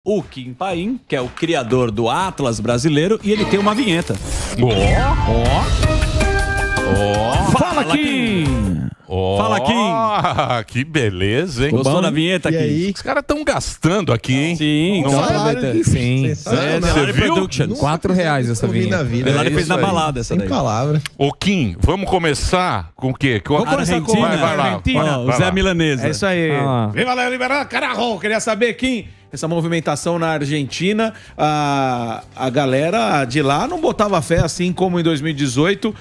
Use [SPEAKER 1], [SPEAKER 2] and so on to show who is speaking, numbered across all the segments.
[SPEAKER 1] o Kim Paim, que é o criador do Atlas brasileiro, e ele tem uma vinheta. Fala, Kim! Fala, Kim!
[SPEAKER 2] Que beleza, hein?
[SPEAKER 1] Gostou da vinheta, Kim?
[SPEAKER 2] Os caras estão gastando aqui, hein?
[SPEAKER 1] Sim,
[SPEAKER 3] Sim.
[SPEAKER 2] Você viu?
[SPEAKER 3] R$4 essa vinheta.
[SPEAKER 1] Ele fez na balada essa daí.
[SPEAKER 3] Palavra.
[SPEAKER 2] Ô, Kim, vamos começar com o quê? Com
[SPEAKER 1] Vamos começar com
[SPEAKER 2] Vai lá.
[SPEAKER 1] Argentina. O Zé Milanesa.
[SPEAKER 4] É isso aí.
[SPEAKER 1] Viva Léo Liberal, carajo! Queria saber, Kim, essa movimentação na Argentina, a galera de lá não botava fé, assim como em 2018.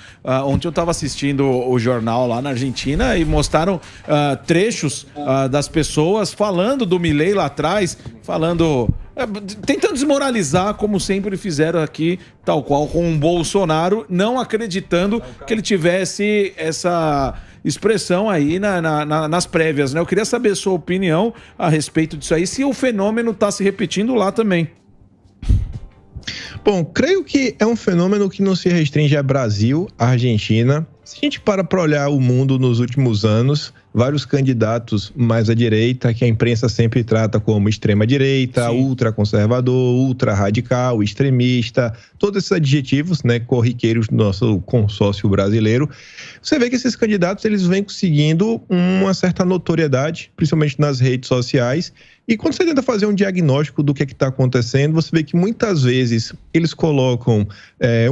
[SPEAKER 1] Ontem eu estava assistindo o jornal lá na Argentina e mostraram trechos das pessoas falando do Milei lá atrás, tentando desmoralizar, como sempre fizeram aqui, tal qual com o Bolsonaro, não acreditando que ele tivesse essa expressão aí nas prévias, né? Eu queria saber a sua opinião a respeito disso aí, se o fenômeno está se repetindo lá também.
[SPEAKER 3] Bom, creio que é um fenômeno que não se restringe a Brasil, a Argentina. Se a gente para olhar o mundo nos últimos anos, vários candidatos mais à direita, que a imprensa sempre trata como extrema-direita, ultraconservador, ultra-radical, extremista, todos esses adjetivos, né, corriqueiros do nosso consórcio brasileiro. Você vê que esses candidatos eles vêm conseguindo uma certa notoriedade, principalmente nas redes sociais. E quando você tenta fazer um diagnóstico do que está acontecendo, você vê que muitas vezes eles colocam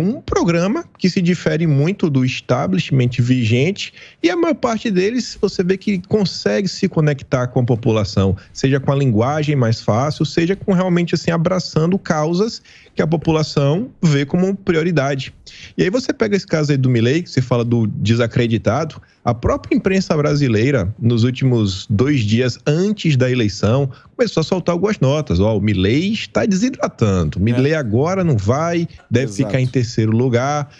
[SPEAKER 3] um programa que se difere muito do establishment vigente, e a maior parte deles você vê que consegue se conectar com a população, seja com a linguagem mais fácil, seja com realmente assim abraçando causas que a população vê como prioridade. E aí você pega esse caso aí do Milei, que você fala do desacreditado, a própria imprensa brasileira, nos últimos 2 dias antes da eleição, começou a soltar algumas notas. O Milei está desidratando. Milei agora não vai, deve ficar em terceiro lugar.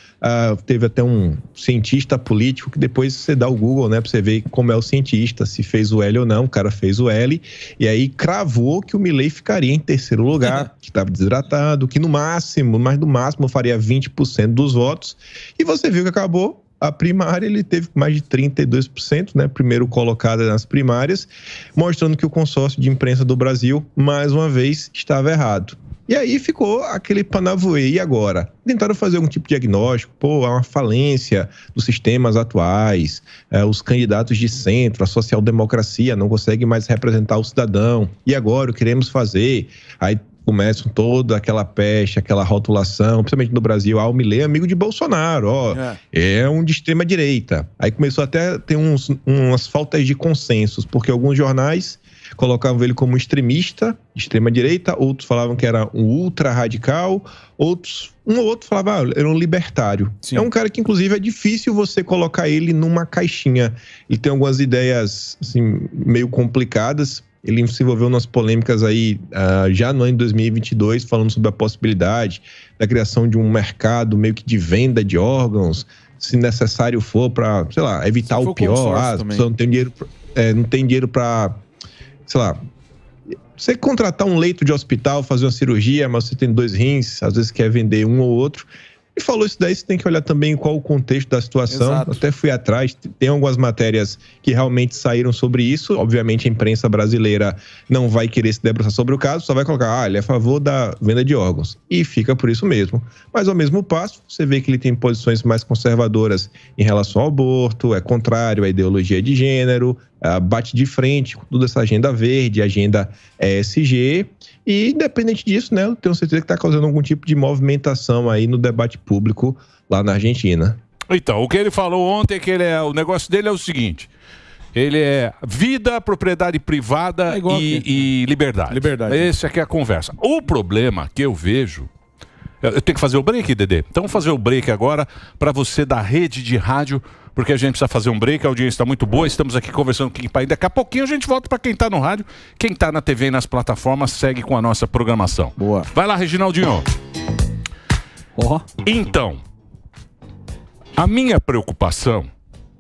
[SPEAKER 3] Teve até um cientista político que depois você dá o Google, né, para você ver como é o cientista, se fez o L ou não. O cara fez o L e aí cravou que o Milei ficaria em terceiro lugar, que estava desidratado, que no máximo faria 20% dos votos. E você viu que acabou. A primária ele teve mais de 32%, né? Primeiro colocado nas primárias, mostrando que o consórcio de imprensa do Brasil, mais uma vez, estava errado. E aí ficou aquele panavoe. E agora? Tentaram fazer algum tipo de diagnóstico, há uma falência dos sistemas atuais, os candidatos de centro, a social-democracia não conseguem mais representar o cidadão. E agora o que queremos fazer? Aí começam toda aquela peste, aquela rotulação, principalmente no Brasil, o Milei é amigo de Bolsonaro, é um de extrema direita. Aí começou até a ter umas faltas de consensos, porque alguns jornais colocavam ele como extremista, extrema direita, outros falavam que era um ultra radical, um ou outro falava que era um libertário. Sim. É um cara que inclusive é difícil você colocar ele numa caixinha. Ele tem algumas ideias assim, meio complicadas. Ele se envolveu nas polêmicas aí já no ano de 2022, falando sobre a possibilidade da criação de um mercado meio que de venda de órgãos, se necessário for para, sei lá, evitar o pior. As pessoas não tem dinheiro para, sei lá, você contratar um leito de hospital, fazer uma cirurgia, mas você tem 2 rins, às vezes quer vender um ou outro. E falou isso daí, você tem que olhar também qual o contexto da situação. Exato. Até fui atrás, tem algumas matérias que realmente saíram sobre isso. Obviamente a imprensa brasileira não vai querer se debruçar sobre o caso, só vai colocar, ele é a favor da venda de órgãos. E fica por isso mesmo. Mas ao mesmo passo, você vê que ele tem posições mais conservadoras em relação ao aborto, é contrário à ideologia de gênero, bate de frente com toda essa agenda verde, agenda ESG. E, independente disso, né, eu tenho certeza que está causando algum tipo de movimentação aí no debate público lá na Argentina.
[SPEAKER 2] Então, o que ele falou ontem é que o negócio dele é o seguinte: ele é vida, propriedade privada e liberdade. Essa aqui é a conversa. O problema que eu vejo... Eu tenho que fazer o break, Dedê? Então vamos fazer o break agora para você da rede de rádio, porque a gente precisa fazer um break, a audiência está muito boa, estamos aqui conversando com o Kim Paim. Daqui a pouquinho a gente volta para quem está no rádio, quem está na TV e nas plataformas segue com a nossa programação.
[SPEAKER 1] Boa.
[SPEAKER 2] Vai lá, Reginaldinho. Então, a minha preocupação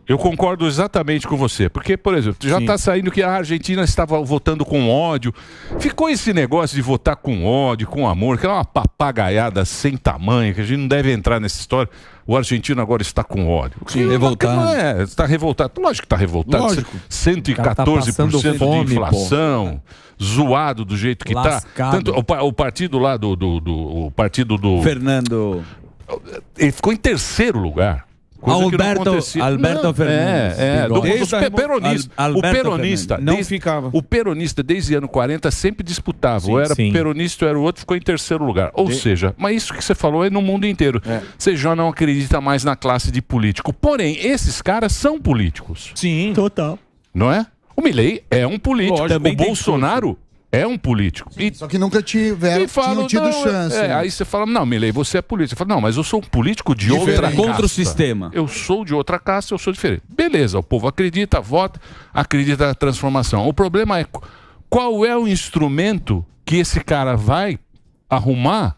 [SPEAKER 2] Eu concordo exatamente com você. Porque, por exemplo, já está saindo que a Argentina estava votando com ódio. Ficou esse negócio de votar com ódio, com amor, que é uma papagaiada sem tamanho, que a gente não deve entrar nessa história. O argentino agora está com ódio.
[SPEAKER 4] Revoltado.
[SPEAKER 2] Está revoltado. Lógico que está revoltado.
[SPEAKER 4] Lógico.
[SPEAKER 2] 114% de inflação. Zoado do jeito que está. Tanto o partido lá o partido do...
[SPEAKER 4] Fernando...
[SPEAKER 2] Ele ficou em terceiro lugar.
[SPEAKER 4] Alberto Fernandes.
[SPEAKER 2] O peronista
[SPEAKER 1] não ficava.
[SPEAKER 2] O peronista desde ano 40 sempre disputava. Ou era peronista ou era o outro, ficou em terceiro lugar. Ou seja, mas isso que você falou é no mundo inteiro. Você já não acredita mais na classe de político. Porém, esses caras são políticos.
[SPEAKER 1] Sim.
[SPEAKER 4] Total.
[SPEAKER 2] Não é? O Milei é um político.
[SPEAKER 4] Lógico,
[SPEAKER 2] o Bolsonaro é um político.
[SPEAKER 5] Só que nunca tinham tido chance.
[SPEAKER 2] Aí você fala, não, Milei, você é político. Você fala, não, mas eu sou um político de outra casta.
[SPEAKER 4] Contra o sistema.
[SPEAKER 2] Eu sou de outra casta, eu sou diferente. Beleza, o povo acredita, vota, acredita na transformação. O problema é qual é o instrumento que esse cara vai arrumar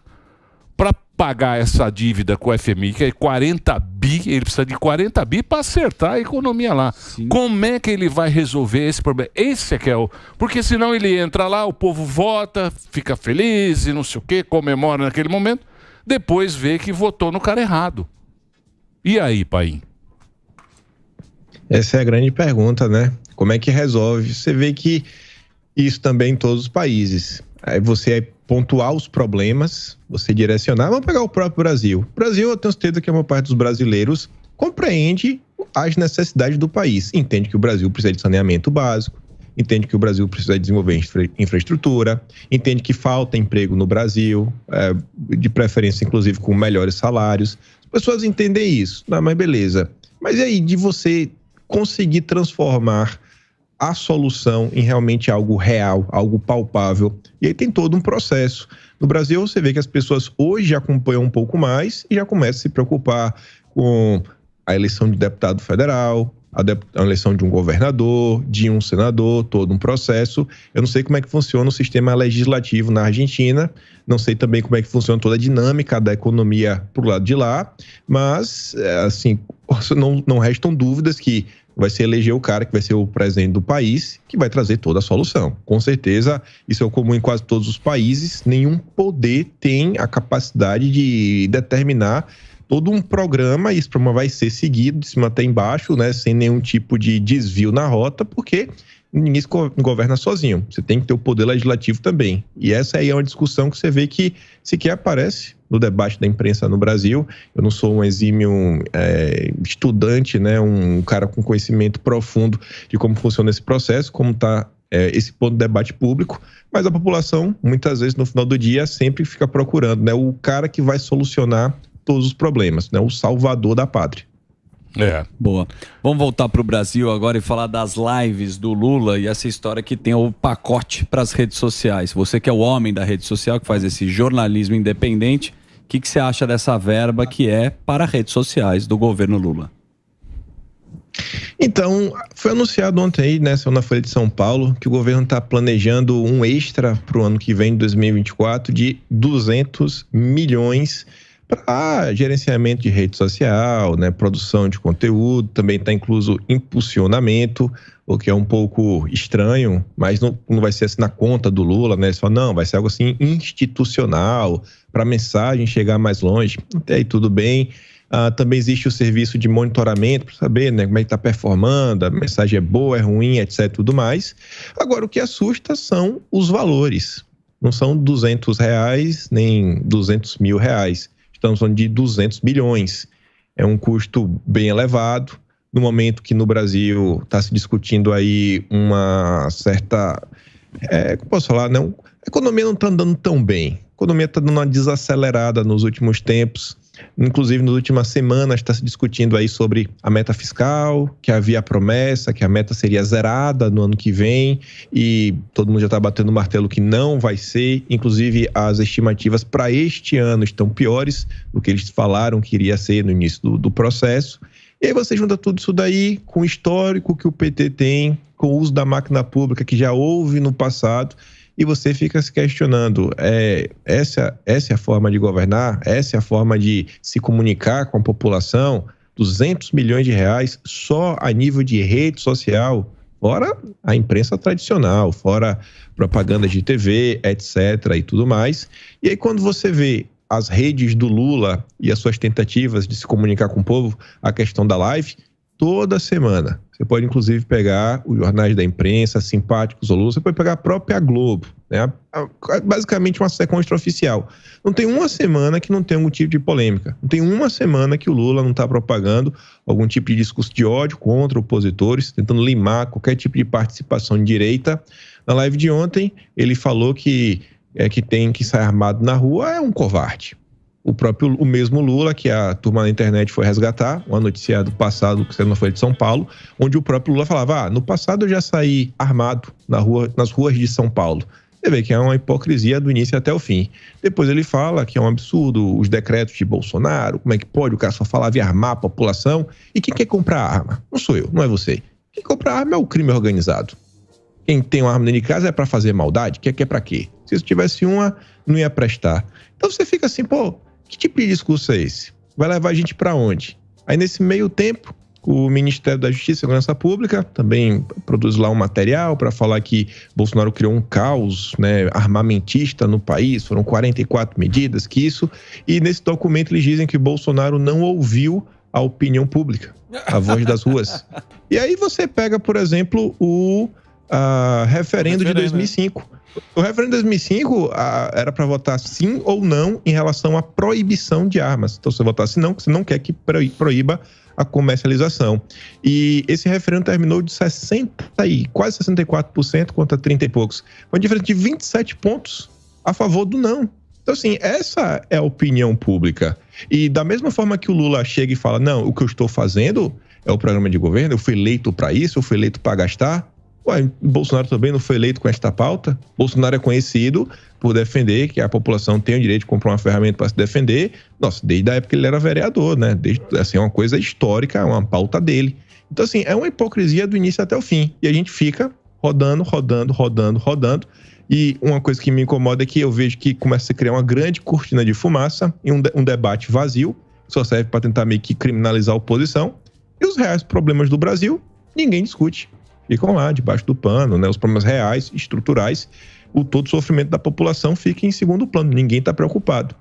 [SPEAKER 2] para pagar essa dívida com o FMI, que é 40 bi, ele precisa de 40 bi para acertar a economia lá. Como é que ele vai resolver esse problema? Esse é que é o... Porque senão ele entra lá, o povo vota, fica feliz e não sei o quê, comemora naquele momento, depois vê que votou no cara errado. E aí, Paim?
[SPEAKER 3] Essa é a grande pergunta, né? Como é que resolve? Você vê que isso também em todos os países. Aí você pontuar os problemas, você direcionar. Vamos pegar o próprio Brasil. O Brasil, eu tenho certeza que a maior parte dos brasileiros compreende as necessidades do país. Entende que o Brasil precisa de saneamento básico, entende que o Brasil precisa desenvolver infraestrutura, entende que falta emprego no Brasil, de preferência, inclusive, com melhores salários. As pessoas entendem isso. Não, mas beleza. Mas e aí, de você conseguir transformar a solução em realmente algo real, algo palpável. E aí tem todo um processo. No Brasil, você vê que as pessoas hoje acompanham um pouco mais e já começam a se preocupar com a eleição de deputado federal, a eleição de um governador, de um senador, todo um processo. Eu não sei como é que funciona o sistema legislativo na Argentina, não sei também como é que funciona toda a dinâmica da economia pro lado de lá, mas, assim, não restam dúvidas que vai ser eleger o cara que vai ser o presidente do país, que vai trazer toda a solução. Com certeza, isso é comum em quase todos os países. Nenhum poder tem a capacidade de determinar todo um programa, e esse programa vai ser seguido de cima até embaixo, né, sem nenhum tipo de desvio na rota, porque ninguém governa sozinho. Você tem que ter o poder legislativo também. E essa aí é uma discussão que você vê que sequer aparece no debate da imprensa no Brasil. Eu não sou um exímio estudante, né, um cara com conhecimento profundo de como funciona esse processo, como está esse ponto de debate público, mas a população, muitas vezes, no final do dia, sempre fica procurando, né, o cara que vai solucionar todos os problemas, né, o salvador da pátria.
[SPEAKER 4] Boa. Vamos voltar para o Brasil agora e falar das lives do Lula e essa história que tem o pacote para as redes sociais. Você que é o homem da rede social, que faz esse jornalismo independente, o que você acha dessa verba que é para redes sociais do governo Lula?
[SPEAKER 3] Então, foi anunciado ontem aí, né, na Folha de São Paulo, que o governo está planejando um extra para o ano que vem, 2024, de 200 milhões para gerenciamento de rede social, né, produção de conteúdo, também está incluso impulsionamento, o que é um pouco estranho, mas não vai ser assim na conta do Lula, né? Só não, vai ser algo assim institucional, para a mensagem chegar mais longe. Até aí tudo bem. Também existe o serviço de monitoramento para saber, né, como é que está performando, a mensagem é boa, é ruim, etc. Tudo mais. Agora, o que assusta são os valores. Não são R$200 nem R$200 mil. Estamos falando de 200 milhões. É um custo bem elevado, no momento que no Brasil está se discutindo aí uma certa... como posso falar? Não, a economia não está andando tão bem. A economia está dando uma desacelerada nos últimos tempos. Inclusive, nas últimas semanas, está se discutindo aí sobre a meta fiscal, que havia a promessa que a meta seria zerada no ano que vem, e todo mundo já está batendo o martelo que não vai ser. Inclusive, as estimativas para este ano estão piores do que eles falaram que iria ser no início do processo. E aí você junta tudo isso daí com o histórico que o PT tem, com o uso da máquina pública que já houve no passado, e você fica se questionando, essa é a forma de governar? Essa é a forma de se comunicar com a população? 200 milhões de reais só a nível de rede social, fora a imprensa tradicional, fora propaganda de TV, etc. e tudo mais. E aí quando você vê as redes do Lula e as suas tentativas de se comunicar com o povo, a questão da live, toda semana. Você pode, inclusive, pegar os jornais da imprensa, simpáticos ao Lula, você pode pegar a própria Globo, né? Basicamente uma sequência extraoficial. Não tem uma semana que não tem algum tipo de polêmica. Não tem uma semana que o Lula não está propagando algum tipo de discurso de ódio contra opositores, tentando limar qualquer tipo de participação de direita. Na live de ontem, ele falou que tem que sair armado na rua é um covarde. O mesmo Lula, que a turma na internet foi resgatar, uma notícia do passado, que não foi de São Paulo, onde o próprio Lula falava, no passado eu já saí armado nas ruas de São Paulo. Você vê que é uma hipocrisia do início até o fim. Depois ele fala que é um absurdo os decretos de Bolsonaro, como é que pode, o cara só falava em armar a população, e quem quer comprar arma? Não sou eu, não é você. Quem compra arma é o crime organizado. Quem tem uma arma dentro de casa é para fazer maldade, quer para quê? Se eu tivesse uma, não ia prestar. Então você fica assim, que tipo de discurso é esse? Vai levar a gente para onde? Aí nesse meio tempo, o Ministério da Justiça e Segurança Pública também produz lá um material para falar que Bolsonaro criou um caos, né, armamentista no país, foram 44 medidas, e nesse documento eles dizem que Bolsonaro não ouviu a opinião pública, a voz das ruas. E aí você pega, por exemplo, o referendo de 2005. O referendo de 2005 era para votar sim ou não em relação à proibição de armas. Então, você votar sim, não, você não quer que proíba a comercialização. E esse referendo terminou de quase 64% contra 30 e poucos. Uma diferença de 27 pontos a favor do não. Então, assim, essa é a opinião pública. E da mesma forma que o Lula chega e fala, não, o que eu estou fazendo é o programa de governo, eu fui eleito para isso, eu fui eleito para gastar. Bolsonaro também não foi eleito com esta pauta. Bolsonaro é conhecido por defender que a população tem o direito de comprar uma ferramenta para se defender. Nossa, desde a época que ele era vereador, né? Assim, é uma coisa histórica, é uma pauta dele. Então, assim, é uma hipocrisia do início até o fim. E a gente fica rodando. E uma coisa que me incomoda é que eu vejo que começa a se criar uma grande cortina de fumaça e um debate vazio, que só serve para tentar meio que criminalizar a oposição. E os reais problemas do Brasil, ninguém discute. Ficam lá, debaixo do pano, né? Os problemas reais, estruturais, todo o sofrimento da população fica em segundo plano. Ninguém está preocupado.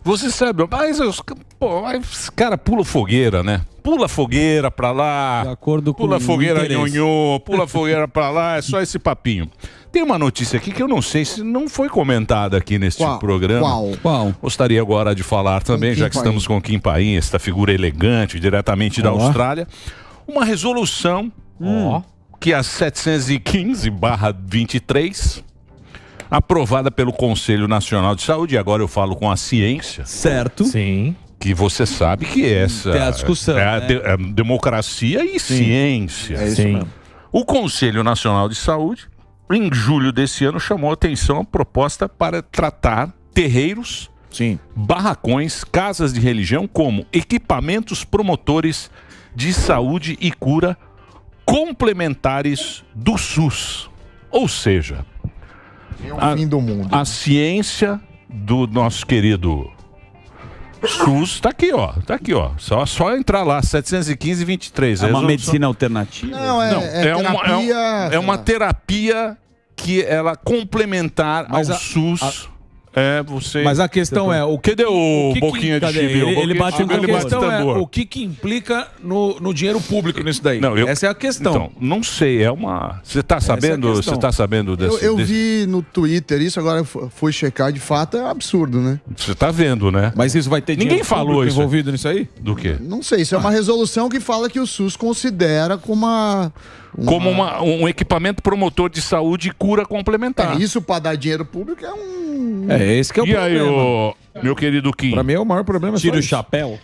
[SPEAKER 2] Você sabe, mas esse cara pula fogueira, né? Pula fogueira pra lá,
[SPEAKER 4] de acordo com
[SPEAKER 2] pula fogueira nhonhô, pula fogueira pra lá, é só esse papinho. Tem uma notícia aqui que eu não sei se não foi comentada aqui neste programa.
[SPEAKER 4] Qual?
[SPEAKER 2] Gostaria agora de falar também, já que estamos com Kim Paim, essa figura elegante, diretamente da Austrália. Uma resolução que é a 715/23, aprovada pelo Conselho Nacional de Saúde, e agora eu falo com a ciência.
[SPEAKER 4] Certo.
[SPEAKER 2] Sim. Que você sabe que essa
[SPEAKER 4] é a discussão,
[SPEAKER 2] é a democracia e ciência.
[SPEAKER 1] É isso mesmo.
[SPEAKER 2] O Conselho Nacional de Saúde, em julho desse ano, chamou atenção a proposta para tratar terreiros, barracões, casas de religião como equipamentos promotores de saúde e cura complementares do SUS. Ou seja,
[SPEAKER 5] fim do mundo.
[SPEAKER 2] A ciência do nosso querido SUS tá aqui, ó. Só entrar lá, 715/23.
[SPEAKER 4] É uma medicina alternativa?
[SPEAKER 5] Não,
[SPEAKER 2] é uma terapia que ela complementar ao SUS.
[SPEAKER 1] Mas a questão é,
[SPEAKER 2] cadê o Boquinha de Chibio?
[SPEAKER 1] Ele bate tambor. O que implica no dinheiro público nisso daí? Essa é a questão.
[SPEAKER 2] Então, não sei, Você tá sabendo? Você tá sabendo desse?
[SPEAKER 5] Eu vi no Twitter isso, agora fui checar, de fato é absurdo, né?
[SPEAKER 2] Você tá vendo, né?
[SPEAKER 1] Mas isso vai ter
[SPEAKER 2] Ninguém falou isso
[SPEAKER 1] envolvido nisso aí?
[SPEAKER 2] Do quê?
[SPEAKER 5] Não sei, isso é uma resolução que fala que o SUS considera como
[SPEAKER 2] um equipamento promotor de saúde e cura complementar.
[SPEAKER 5] Isso para dar dinheiro público é
[SPEAKER 1] esse que é o problema.
[SPEAKER 2] E aí, meu querido Kim?
[SPEAKER 1] Pra mim é o maior problema.
[SPEAKER 4] Tira o chapéu.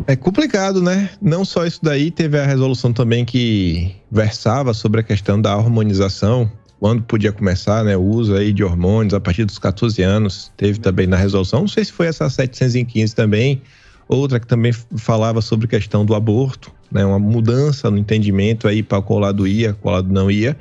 [SPEAKER 3] É complicado, né? Não só isso daí, teve a resolução também que versava sobre a questão da hormonização, quando podia começar, né, o uso aí de hormônios a partir dos 14 anos. Teve também na resolução, não sei se foi essa 715 também, outra que também falava sobre a questão do aborto, né, uma mudança no entendimento aí para qual lado ia, qual lado não ia.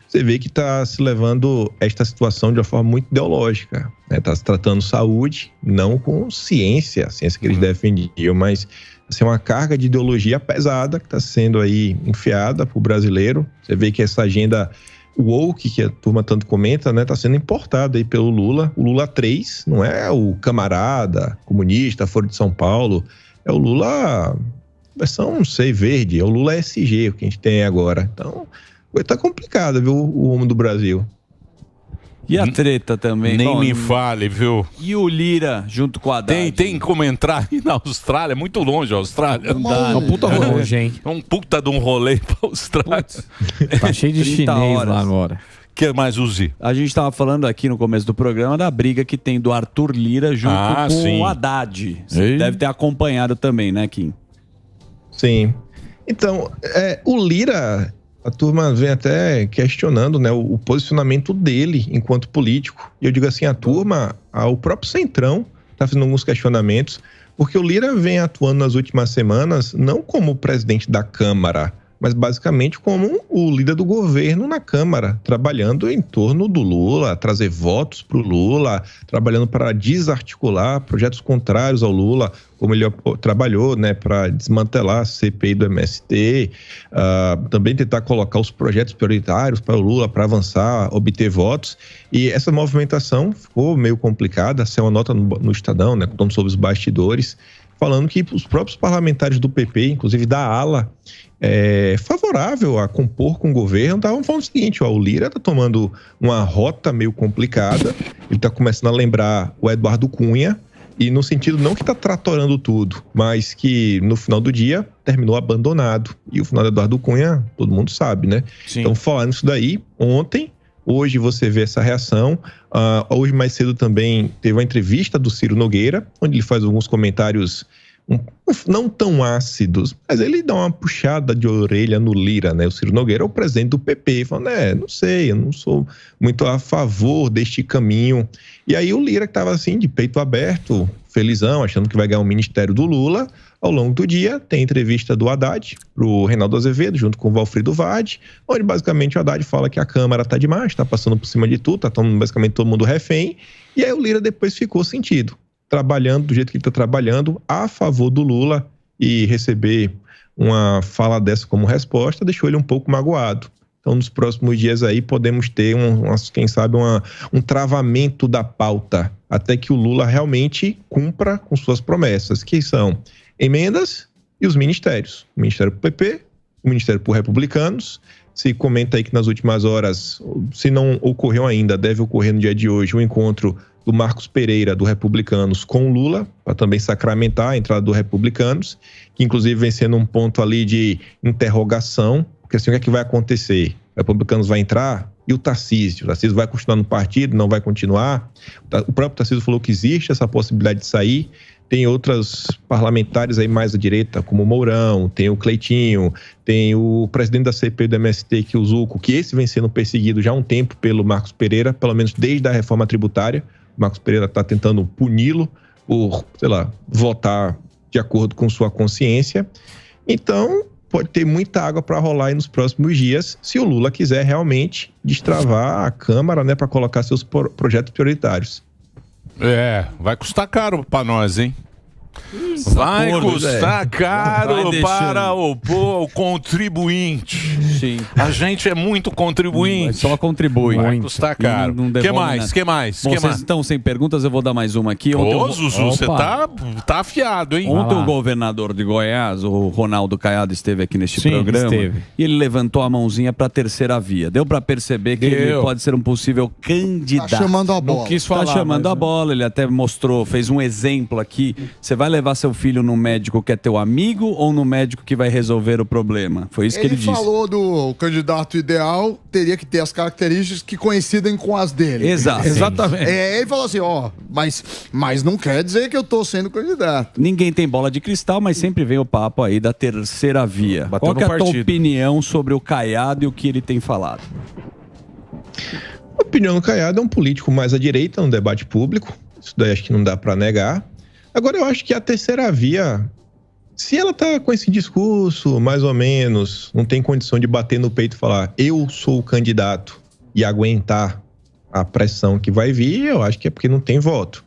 [SPEAKER 3] Você vê que está se levando esta situação de uma forma muito ideológica, né? Está se tratando saúde, não com ciência, a ciência que eles defendiam, mas Assim, uma carga de ideologia pesada que está sendo aí enfiada para o brasileiro. Você vê que essa agenda woke, que a turma tanto comenta, né, está sendo importada aí pelo Lula. O Lula 3 não é o camarada comunista, Foro de São Paulo, é o Lula versão, não sei, verde, é o Lula SG, o que a gente tem agora. Então, tá complicado, viu, o rumo do Brasil.
[SPEAKER 4] E a treta também.
[SPEAKER 2] Nem me fale, viu?
[SPEAKER 4] E o Lira junto com a Haddad?
[SPEAKER 2] Tem como entrar aí na Austrália, é muito longe a Austrália.
[SPEAKER 4] Não dá, né?
[SPEAKER 2] Puta rolê, hein? É um puta de um rolê pra Austrália.
[SPEAKER 6] Tá cheio de chinês lá agora.
[SPEAKER 2] Que mais, Uzi?
[SPEAKER 4] A gente estava falando aqui no começo do programa da briga que tem do Arthur Lira junto com o Haddad. Você deve ter acompanhado também, né, Kim?
[SPEAKER 3] Sim. Então, o Lira, a turma vem até questionando, né, o posicionamento dele enquanto político. E eu digo assim, a turma, o próprio Centrão está fazendo alguns questionamentos, porque o Lira vem atuando nas últimas semanas não como presidente da Câmara, mas basicamente como o líder do governo na Câmara, trabalhando em torno do Lula, trazer votos para o Lula, trabalhando para desarticular projetos contrários ao Lula, como ele trabalhou, né, para desmantelar a CPI do MST, também tentar colocar os projetos prioritários para o Lula, para avançar, obter votos. E essa movimentação ficou meio complicada, saiu uma nota no Estadão, né, contando sobre os bastidores, falando que os próprios parlamentares do PP, inclusive da ala, favorável a compor com o governo, estavam falando o seguinte, o Lira está tomando uma rota meio complicada, ele está começando a lembrar o Eduardo Cunha, e no sentido não que está tratorando tudo, mas que no final do dia terminou abandonado. E o final do Eduardo Cunha, todo mundo sabe, né? Sim. Então, falando isso daí, hoje você vê essa reação. Hoje mais cedo também teve uma entrevista do Ciro Nogueira, onde ele faz alguns comentários não tão ácidos, mas ele dá uma puxada de orelha no Lira, né? O Ciro Nogueira é o presidente do PP, falando, não sei, eu não sou muito a favor deste caminho. E aí o Lira, que estava assim, de peito aberto, felizão, achando que vai ganhar o ministério do Lula, ao longo do dia tem entrevista do Haddad pro Reinaldo Azevedo, junto com o Valfrido Vade, onde basicamente o Haddad fala que a Câmara tá demais, tá passando por cima de tudo, tá basicamente todo mundo refém, e aí o Lira depois ficou sentido, trabalhando do jeito que ele está trabalhando a favor do Lula, e receber uma fala dessa como resposta deixou ele um pouco magoado. Então, nos próximos dias aí podemos ter quem sabe um travamento da pauta, até que o Lula realmente cumpra com suas promessas, que são emendas e os ministérios. O Ministério pro PP, o Ministério por Republicanos. Se comenta aí que nas últimas horas, se não ocorreu ainda, deve ocorrer no dia de hoje, o encontro do Marcos Pereira, do Republicanos, com o Lula, para também sacramentar a entrada do Republicanos, que inclusive vem sendo um ponto ali de interrogação, porque assim, o que é que vai acontecer? O Republicanos vai entrar e o Tarcísio vai continuar no partido, não vai continuar? O próprio Tarcísio falou que existe essa possibilidade de sair. Tem outros parlamentares aí mais à direita, como o Mourão, tem o Cleitinho, tem o presidente da CPI do MST, que é o Zucco, que esse vem sendo perseguido já há um tempo pelo Marcos Pereira, pelo menos desde a reforma tributária. O Marcos Pereira está tentando puni-lo por, votar de acordo com sua consciência. Então, pode ter muita água para rolar aí nos próximos dias, se o Lula quiser realmente destravar a Câmara, né, para colocar seus projetos prioritários.
[SPEAKER 2] Vai custar caro para nós, hein? Vai custar caro para o contribuinte.
[SPEAKER 4] Sim.
[SPEAKER 2] A gente é muito contribuinte.
[SPEAKER 4] Só contribui.
[SPEAKER 2] Vai custar caro. O que mais?
[SPEAKER 4] Bom, vocês estão sem perguntas, eu vou dar mais uma aqui.
[SPEAKER 2] Zuzu, você tá afiado, hein?
[SPEAKER 4] Ontem o governador de Goiás, o Ronaldo Caiado, esteve aqui neste programa. E ele levantou a mãozinha para a terceira via. Deu para perceber que ele pode ser um possível candidato.
[SPEAKER 5] Tá chamando a bola.
[SPEAKER 4] Não quis falar, tá chamando a bola. Ele até mostrou, fez um exemplo aqui. Você vai levar seu filho no médico que é teu amigo ou no médico que vai resolver o problema? Foi isso que ele disse.
[SPEAKER 5] Ele falou do candidato ideal teria que ter as características que coincidem com as dele.
[SPEAKER 4] Exato.
[SPEAKER 1] Exatamente.
[SPEAKER 5] Ele falou assim, mas não quer dizer que eu tô sendo candidato.
[SPEAKER 4] Ninguém tem bola de cristal, mas sempre vem o papo aí da terceira via. Qual que é a tua opinião sobre o Caiado e o que ele tem falado?
[SPEAKER 3] A opinião do Caiado é um político mais à direita no debate público. Isso daí acho que não dá para negar. Agora, eu acho que a terceira via, se ela tá com esse discurso, mais ou menos, não tem condição de bater no peito e falar eu sou o candidato e aguentar a pressão que vai vir, eu acho que é porque não tem voto.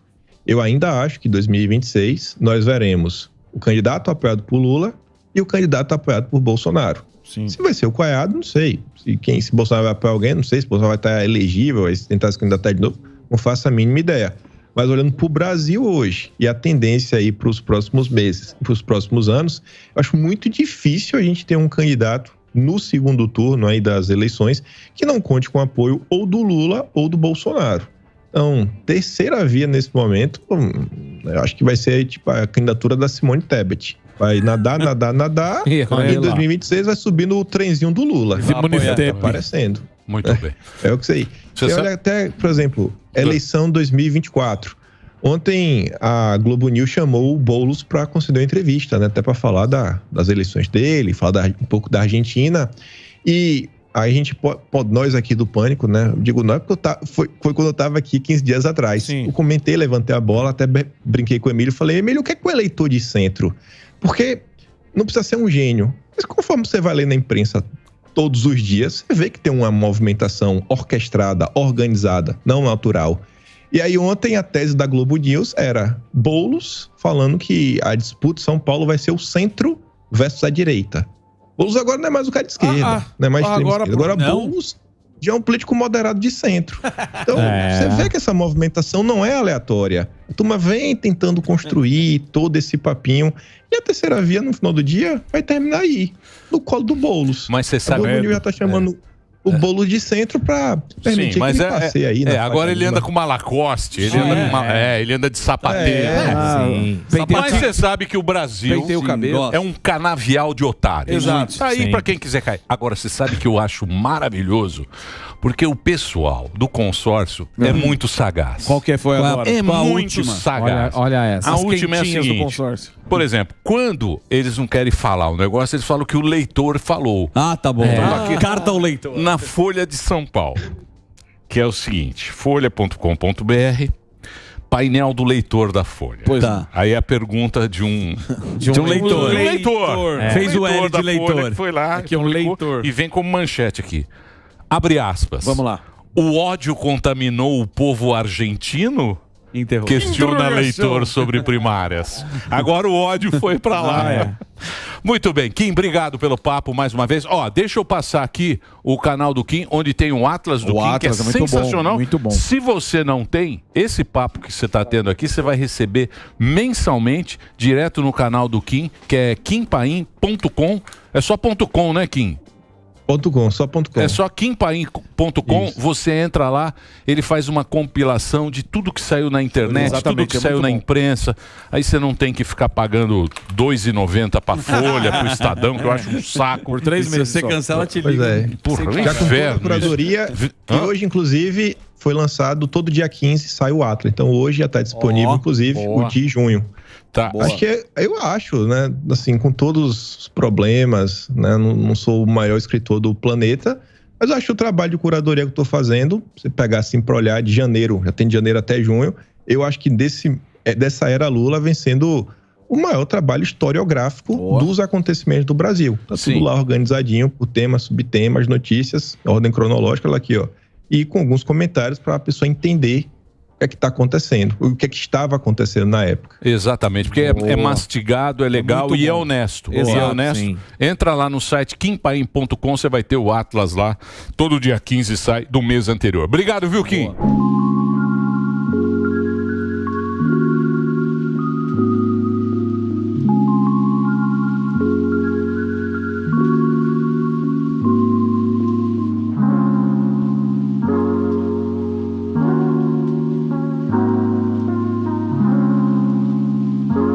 [SPEAKER 3] Eu ainda acho que em 2026 nós veremos o candidato apoiado por Lula e o candidato apoiado por Bolsonaro. Sim. Se vai ser o Caiado, não sei. Se Bolsonaro vai apoiar alguém, não sei. Se Bolsonaro vai estar elegível, vai tentar se candidatar de novo, não faço a mínima ideia. Mas olhando para o Brasil hoje e a tendência aí para os próximos meses, para os próximos anos, eu acho muito difícil a gente ter um candidato no segundo turno aí das eleições que não conte com apoio ou do Lula ou do Bolsonaro. Então, terceira via nesse momento, eu acho que vai ser tipo a candidatura da Simone Tebet. Vai nadar, e em 2026 vai subir no trenzinho do Lula.
[SPEAKER 2] Simone Tebet.
[SPEAKER 3] Tá aparecendo.
[SPEAKER 2] Muito bem.
[SPEAKER 3] É o que sei. Você olha até, por exemplo, eleição 2024. Ontem a Globo News chamou o Boulos para conceder uma entrevista, né? Até para falar das eleições dele, falar um pouco da Argentina. E a gente nós aqui do Pânico, né? Eu digo nós porque foi quando eu estava aqui 15 dias atrás. Sim. Eu comentei, levantei a bola, até brinquei com o Emílio. Falei, Emílio, o que é que o eleitor de centro? Porque não precisa ser um gênio. Mas conforme você vai ler na imprensa todos os dias, você vê que tem uma movimentação orquestrada, organizada, não natural. E aí ontem a tese da Globo News era Boulos falando que a disputa de São Paulo vai ser o centro versus a direita. Boulos agora não é mais o cara de esquerda, não é mais extrema esquerda. Agora Boulos já é um político moderado de centro. Então, você vê que essa movimentação não é aleatória. A turma vem tentando construir todo esse papinho. E a terceira via, no final do dia, vai terminar aí, no colo do Boulos.
[SPEAKER 2] Mas você sabe...
[SPEAKER 3] A Globo já tá chamando o Boulos de centro para permitir que ele passe aí.
[SPEAKER 2] Agora ele anda com uma Lacoste, ele anda de sapateiro. Mas você sabe que o Brasil é um canavial de otários.
[SPEAKER 1] Exato.
[SPEAKER 2] Tá aí para quem quiser cair. Agora, você sabe que eu acho maravilhoso, porque o pessoal do consórcio é muito sagaz.
[SPEAKER 1] Qual que foi agora?
[SPEAKER 2] É muito sagaz.
[SPEAKER 6] Olha essa.
[SPEAKER 2] A última é a seguinte, do consórcio. Por exemplo, quando eles não querem falar o negócio, eles falam que o leitor falou.
[SPEAKER 4] Ah, tá bom. Carta ao leitor.
[SPEAKER 2] Na Folha de São Paulo, que é o seguinte, folha.com.br, painel do leitor da Folha.
[SPEAKER 4] Pois tá.
[SPEAKER 2] Aí a pergunta de um
[SPEAKER 4] leitor.
[SPEAKER 2] Fez
[SPEAKER 4] o L de leitor.
[SPEAKER 2] Folha, foi lá,
[SPEAKER 1] aqui é um leitor.
[SPEAKER 2] E vem como manchete aqui. Abre aspas.
[SPEAKER 1] Vamos lá.
[SPEAKER 2] O ódio contaminou o povo argentino? Questiona leitor sobre primárias. Agora o ódio foi pra lá. Muito bem, Kim, obrigado pelo papo mais uma vez. Deixa eu passar aqui o canal do Kim, onde tem o Atlas do Kim, Atlas, que é sensacional.
[SPEAKER 1] Muito bom.
[SPEAKER 2] Se você não tem, esse papo que você está tendo aqui, você vai receber mensalmente, direto no canal do Kim, que é kimpaim.com. É só .com, né, Kim?
[SPEAKER 3] Só .com.
[SPEAKER 2] É só kimpaim.com, você entra lá, ele faz uma compilação de tudo que saiu na internet, tudo que saiu na imprensa. Aí você não tem que ficar pagando R$2,90 pra Folha, pro Estadão, que eu acho um saco.
[SPEAKER 1] Por 3 meses.
[SPEAKER 4] Você cancela, te liga.
[SPEAKER 3] Porra, já com a curadoria, que hoje, inclusive, foi lançado todo dia 15, sai o Atlas. Então hoje já está disponível, inclusive, o de junho.
[SPEAKER 2] Tá.
[SPEAKER 3] Acho que eu acho, né, assim, com todos os problemas, né, não sou o maior escritor do planeta, mas eu acho que o trabalho de curadoria que eu estou fazendo, você pegar assim para olhar de janeiro, já tem de janeiro até junho, eu acho que dessa era Lula vem sendo o maior trabalho historiográfico dos acontecimentos do Brasil. Tá tudo lá organizadinho por temas, subtemas, notícias, ordem cronológica, lá aqui, ó. E com alguns comentários para a pessoa entender o que está acontecendo, o que estava acontecendo na época.
[SPEAKER 2] Exatamente, porque é mastigado, é legal e é honesto.
[SPEAKER 1] Exato,
[SPEAKER 2] é honesto. Entra lá no site kimpaim.com, você vai ter o Atlas lá. Todo dia 15 sai do mês anterior. Obrigado, viu, Kim?